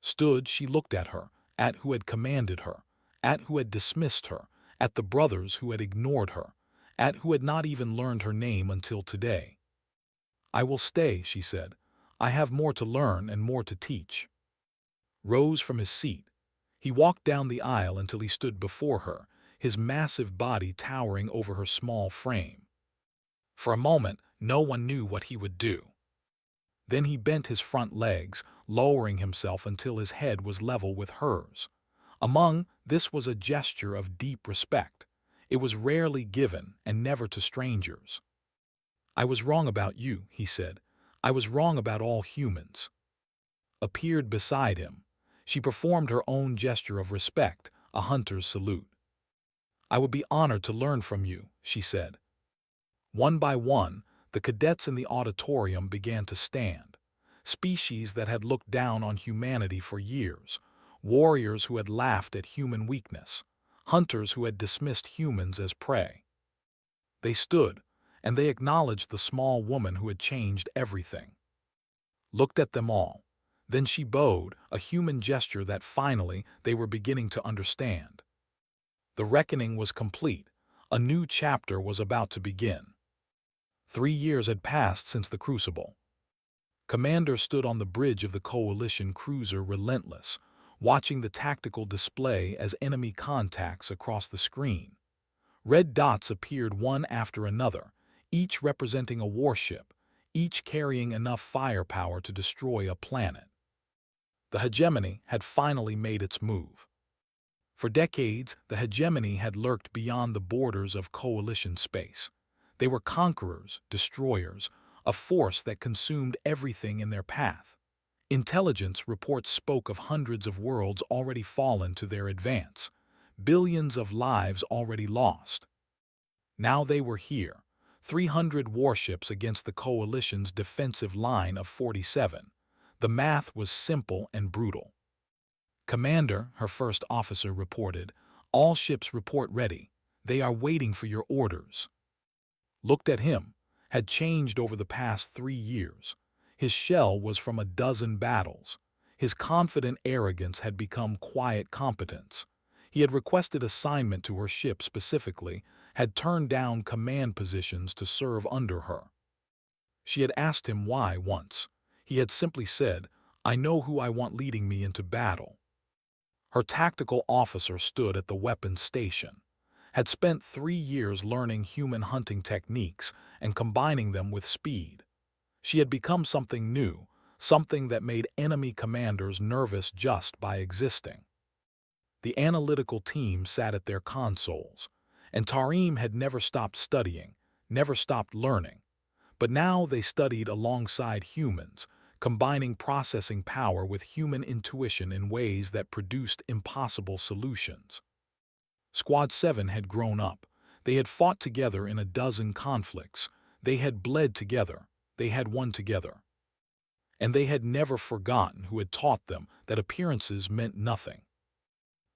[SPEAKER 1] Stood, she looked at her, at who had commanded her, at who had dismissed her, at the brothers who had ignored her, at who had not even learned her name until today. I will stay, she said. I have more to learn and more to teach. Rose from his seat. He walked down the aisle until he stood before her, his massive body towering over her small frame. For a moment, no one knew what he would do. Then he bent his front legs, lowering himself until his head was level with hers. This was a gesture of deep respect. It was rarely given and never to strangers. I was wrong about you, he said. I was wrong about all humans. Appeared beside him. She performed her own gesture of respect, a hunter's salute. I would be honored to learn from you, she said. One by one, the cadets in the auditorium began to stand. Species that had looked down on humanity for years, warriors who had laughed at human weakness, hunters who had dismissed humans as prey. They stood, and they acknowledged the small woman who had changed everything. Looked at them all. Then she bowed, a human gesture that finally they were beginning to understand. The reckoning was complete. A new chapter was about to begin. 3 years had passed since the Crucible. Commander stood on the bridge of the Coalition cruiser Relentless, watching the tactical display as enemy contacts across the screen. Red dots appeared one after another, each representing a warship, each carrying enough firepower to destroy a planet. The hegemony had finally made its move. For decades, the hegemony had lurked beyond the borders of coalition space. They were conquerors, destroyers, a force that consumed everything in their path. Intelligence reports spoke of hundreds of worlds already fallen to their advance, billions of lives already lost. Now they were here, 300 warships against the coalition's defensive line of 47. The math was simple and brutal. "Commander," her first officer reported, "all ships report ready. They are waiting for your orders." Looked at him, had changed over the past 3 years. His shell was from a dozen battles. His confident arrogance had become quiet competence. He had requested assignment to her ship specifically, had turned down command positions to serve under her. She had asked him why once. He had simply said, "I know who I want leading me into battle." Her tactical officer stood at the weapons station, had spent 3 years learning human hunting techniques and combining them with speed. She had become something new, something that made enemy commanders nervous just by existing. The analytical team sat at their consoles, and Tarim had never stopped studying, never stopped learning. But now they studied alongside humans, combining processing power with human intuition in ways that produced impossible solutions. Squad 7 had grown up. They had fought together in a dozen conflicts. They had bled together. They had won together. And they had never forgotten who had taught them that appearances meant nothing.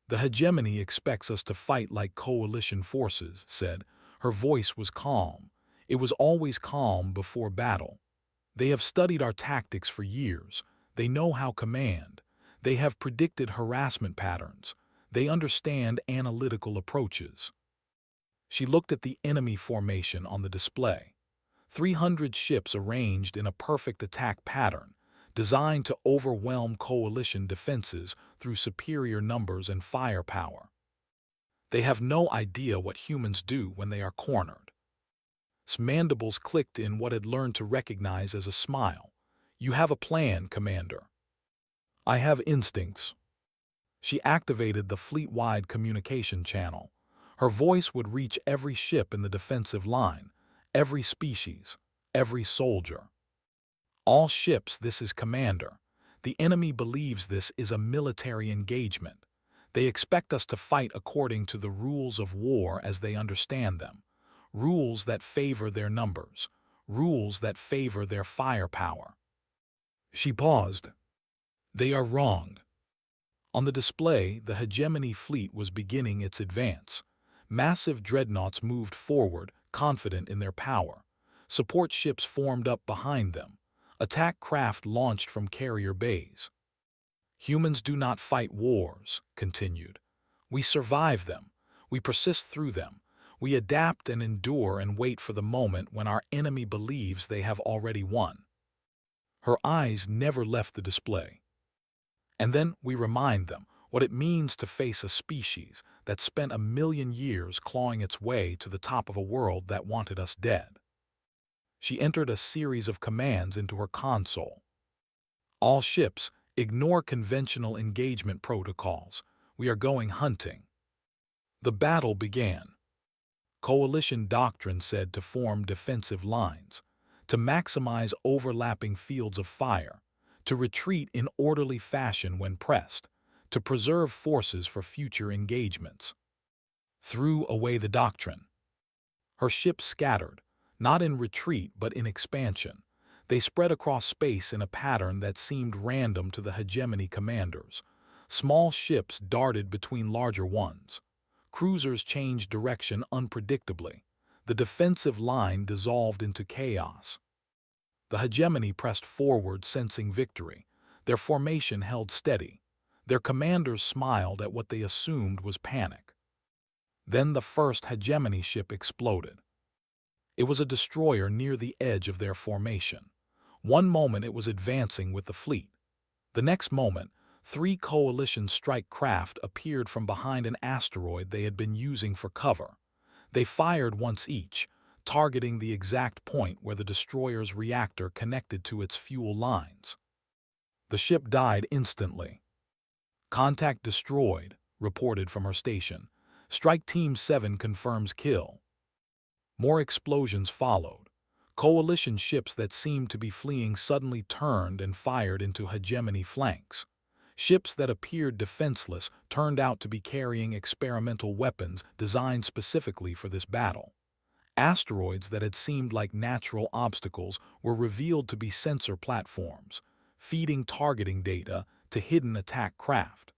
[SPEAKER 1] "The hegemony expects us to fight like coalition forces," said. Her voice was calm. It was always calm before battle. "They have studied our tactics for years. They know how command. They have predicted harassment patterns. They understand analytical approaches." She looked at the enemy formation on the display. 300 ships arranged in a perfect attack pattern, designed to overwhelm coalition defenses through superior numbers and firepower. "They have no idea what humans do when they are cornered." Mandibles clicked in what had learned to recognize as a smile. "You have a plan, Commander." "I have instincts." She activated the fleet-wide communication channel. Her voice would reach every ship in the defensive line, every species, every soldier. "All ships, this is Commander. The enemy believes this is a military engagement. They expect us to fight according to the rules of war as they understand them. Rules that favor their numbers. Rules that favor their firepower." She paused. "They are wrong." On the display, the hegemony fleet was beginning its advance. Massive dreadnoughts moved forward, confident in their power. Support ships formed up behind them. Attack craft launched from carrier bays. "Humans do not fight wars," continued. "We survive them. We persist through them. We adapt and endure and wait for the moment when our enemy believes they have already won." Her eyes never left the display. "And then we remind them what it means to face a species that spent 1,000,000 years clawing its way to the top of a world that wanted us dead." She entered a series of commands into her console. "All ships, ignore conventional engagement protocols. We are going hunting." The battle began. Coalition doctrine said to form defensive lines, to maximize overlapping fields of fire, to retreat in orderly fashion when pressed, to preserve forces for future engagements. Threw away the doctrine. Her ships scattered, not in retreat but in expansion. They spread across space in a pattern that seemed random to the hegemony commanders. Small ships darted between larger ones. Cruisers changed direction unpredictably. The defensive line dissolved into chaos. The hegemony pressed forward, sensing victory. Their formation held steady. Their commanders smiled at what they assumed was panic. Then the first hegemony ship exploded. It was a destroyer near the edge of their formation. One moment it was advancing with the fleet. The next moment, 3 coalition strike craft appeared from behind an asteroid they had been using for cover. They fired once each, targeting the exact point where the destroyer's reactor connected to its fuel lines. The ship died instantly. "Contact destroyed," reported from her station. "Strike Team 7 confirms kill." More explosions followed. Coalition ships that seemed to be fleeing suddenly turned and fired into hegemony flanks. Ships that appeared defenseless turned out to be carrying experimental weapons designed specifically for this battle. Asteroids that had seemed like natural obstacles were revealed to be sensor platforms, feeding targeting data to hidden attack craft.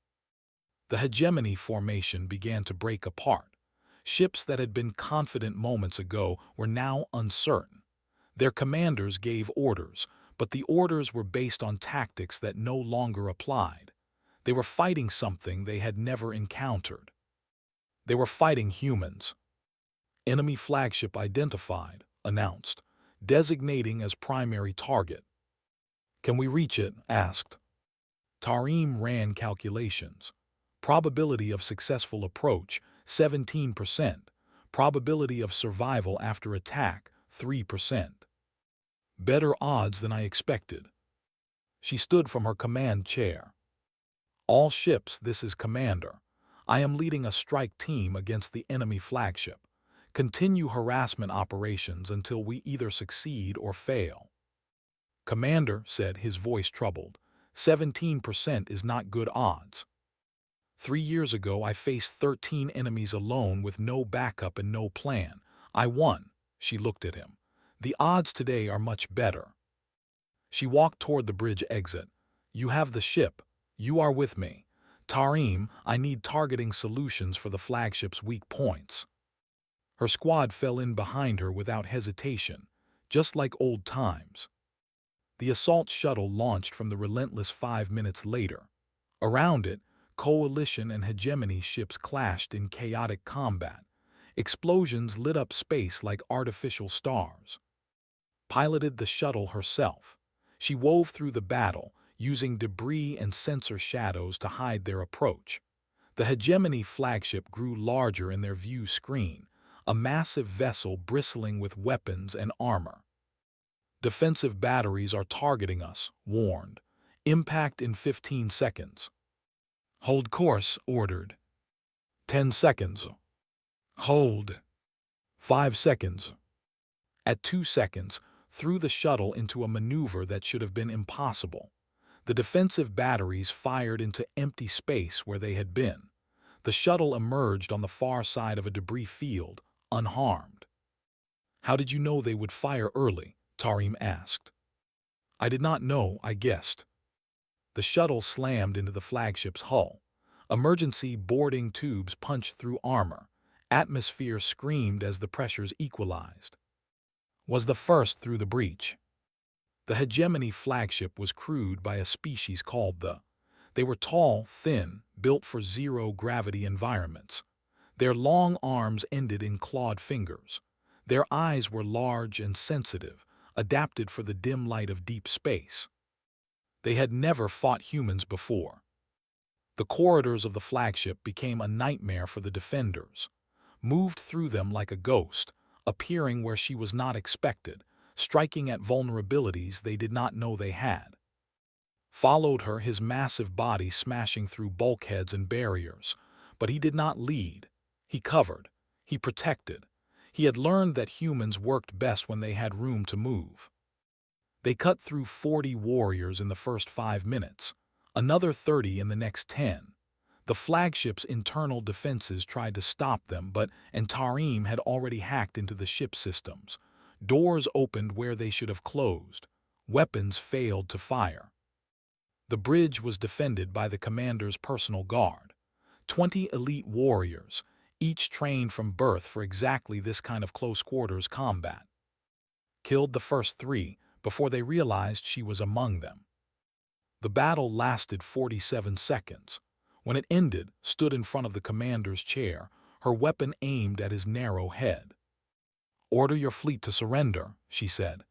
[SPEAKER 1] The hegemony formation began to break apart. Ships that had been confident moments ago were now uncertain. Their commanders gave orders, but the orders were based on tactics that no longer applied. They were fighting something they had never encountered. They were fighting humans. "Enemy flagship identified," announced, designating as primary target. "Can we reach it?" asked. Tarim ran calculations. Probability of successful approach, 17%. Probability of survival after attack, 3%. Better odds than I expected. She stood from her command chair. "All ships, this is Commander. I am leading a strike team against the enemy flagship. Continue harassment operations until we either succeed or fail." "Commander," said, his voice troubled, "17% is not good odds. 3 years ago I faced 13 enemies alone with no backup and no plan. I won." She looked at him. "The odds today are much better." She walked toward the bridge exit. "You have the ship. You are with me. Tarim, I need targeting solutions for the flagship's weak points." Her squad fell in behind her without hesitation, just like old times. The assault shuttle launched from the Relentless 5 minutes later. Around it, coalition and hegemony ships clashed in chaotic combat. Explosions lit up space like artificial stars. Piloted the shuttle herself. She wove through the battle, using debris and sensor shadows to hide their approach. The hegemony flagship grew larger in their view screen, a massive vessel bristling with weapons and armor. "Defensive batteries are targeting us," warned. "Impact in 15 seconds. "Hold course," ordered. 10 seconds. "Hold." 5 seconds. At 2 seconds, threw the shuttle into a maneuver that should have been impossible. The defensive batteries fired into empty space where they had been. The shuttle emerged on the far side of a debris field, unharmed. "How did you know they would fire early?" Tarim asked. "I did not know, I guessed." The shuttle slammed into the flagship's hull. Emergency boarding tubes punched through armor. Atmosphere screamed as the pressures equalized. Was the first through the breach. The hegemony flagship was crewed by a species called the. They were tall, thin, built for zero-gravity environments. Their long arms ended in clawed fingers. Their eyes were large and sensitive, adapted for the dim light of deep space. They had never fought humans before. The corridors of the flagship became a nightmare for the defenders. Moved through them like a ghost, appearing where she was not expected, striking at vulnerabilities they did not know they had. Followed her, his massive body smashing through bulkheads and barriers. But he did not lead. He covered. He protected. He had learned that humans worked best when they had room to move. They cut through 40 warriors in the first 5 minutes, another 30 in the next 10. The flagship's internal defenses tried to stop them, but Tarim had already hacked into the ship's systems. Doors opened where they should have closed. Weapons failed to fire. The bridge was defended by the commander's personal guard. 20 elite warriors, each trained from birth for exactly this kind of close-quarters combat. Killed the first 3 before they realized she was among them. The battle lasted 47 seconds. When it ended, stood in front of the commander's chair, her weapon aimed at his narrow head. "Order your fleet to surrender," she said.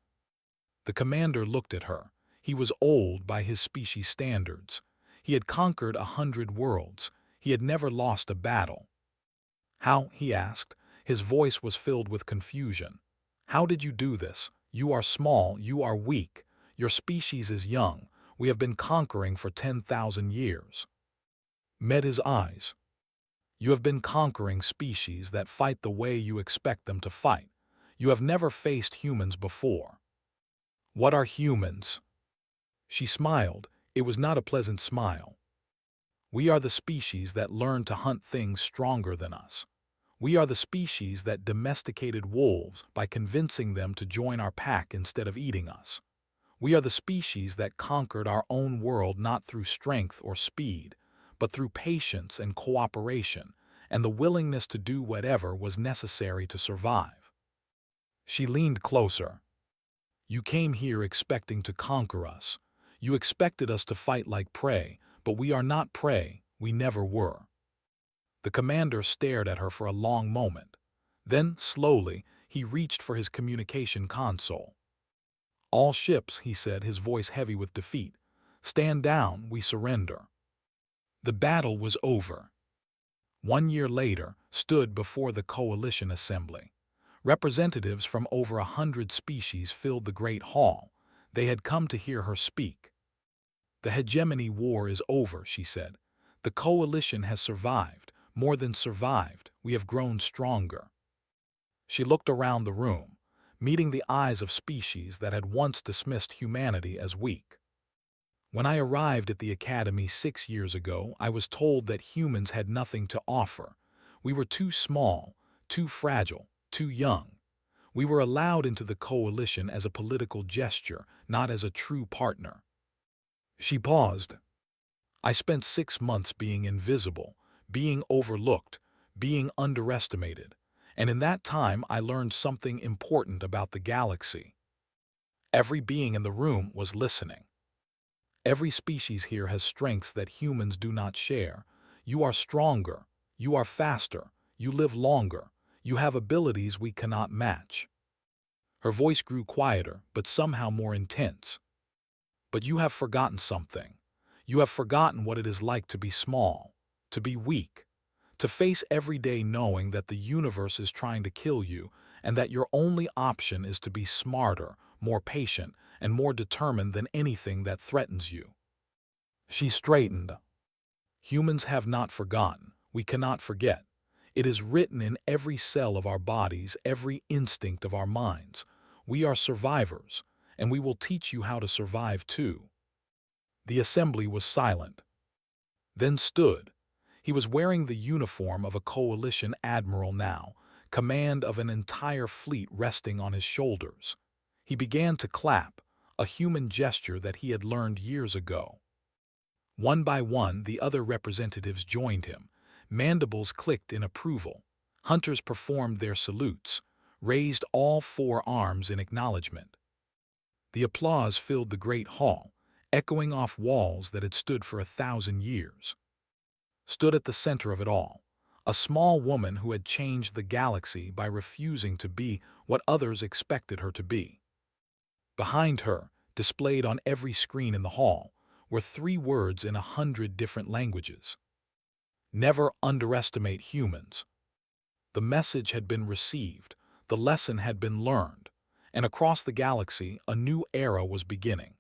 [SPEAKER 1] The commander looked at her. He was old by his species standards. He had conquered 100 worlds. He had never lost a battle. "How?" he asked, His voice was filled with confusion. "How did you do this? You are small, you are weak. Your species is young. We have been conquering for 10,000 years." Met his eyes. "You have been conquering species that fight the way you expect them to fight. You have never faced humans before." "What are humans?" She smiled. It was not a pleasant smile. "We are the species that learned to hunt things stronger than us. We are the species that domesticated wolves by convincing them to join our pack instead of eating us. We are the species that conquered our own world not through strength or speed, but through patience and cooperation, and the willingness to do whatever was necessary to survive." She leaned closer. "You came here expecting to conquer us. You expected us to fight like prey, but we are not prey, we never were." The commander stared at her for a long moment. Then, slowly, he reached for his communication console. "All ships," he said, his voice heavy with defeat. "Stand down, we surrender." The battle was over. 1 year later, stood before the Coalition Assembly. Representatives from over 100 species filled the Great Hall. They had come to hear her speak. "The hegemony war is over," she said. "The Coalition has survived. More than survived, we have grown stronger." She looked around the room, meeting the eyes of species that had once dismissed humanity as weak. "When I arrived at the Academy 6 years ago, I was told that humans had nothing to offer. We were too small, too fragile, too young. We were allowed into the Coalition as a political gesture, not as a true partner." She paused. "I spent 6 months being invisible, being overlooked, being underestimated, and in that time I learned something important about the galaxy." Every being in the room was listening. "Every species here has strengths that humans do not share. You are stronger, you are faster, you live longer, you have abilities we cannot match." Her voice grew quieter, but somehow more intense. "But you have forgotten something. You have forgotten what it is like to be small, to be weak, to face every day knowing that the universe is trying to kill you and that your only option is to be smarter, more patient, and more determined than anything that threatens you." She straightened. "Humans have not forgotten. We cannot forget. It is written in every cell of our bodies, every instinct of our minds. We are survivors, and we will teach you how to survive too." The assembly was silent. Then stood. He was wearing the uniform of a coalition admiral now, command of an entire fleet resting on his shoulders. He began to clap, a human gesture that he had learned years ago. One by one, the other representatives joined him. Mandibles clicked in approval. Hunters performed their salutes, raised all 4 arms in acknowledgement. The applause filled the great hall, echoing off walls that had stood for 1,000 years. Stood at the center of it all, a small woman who had changed the galaxy by refusing to be what others expected her to be. Behind her, displayed on every screen in the hall, were 3 words in 100 different languages. "Never underestimate humans." The message had been received, the lesson had been learned, and across the galaxy a new era was beginning.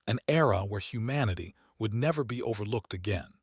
[SPEAKER 1] An era where humanity would never be overlooked again.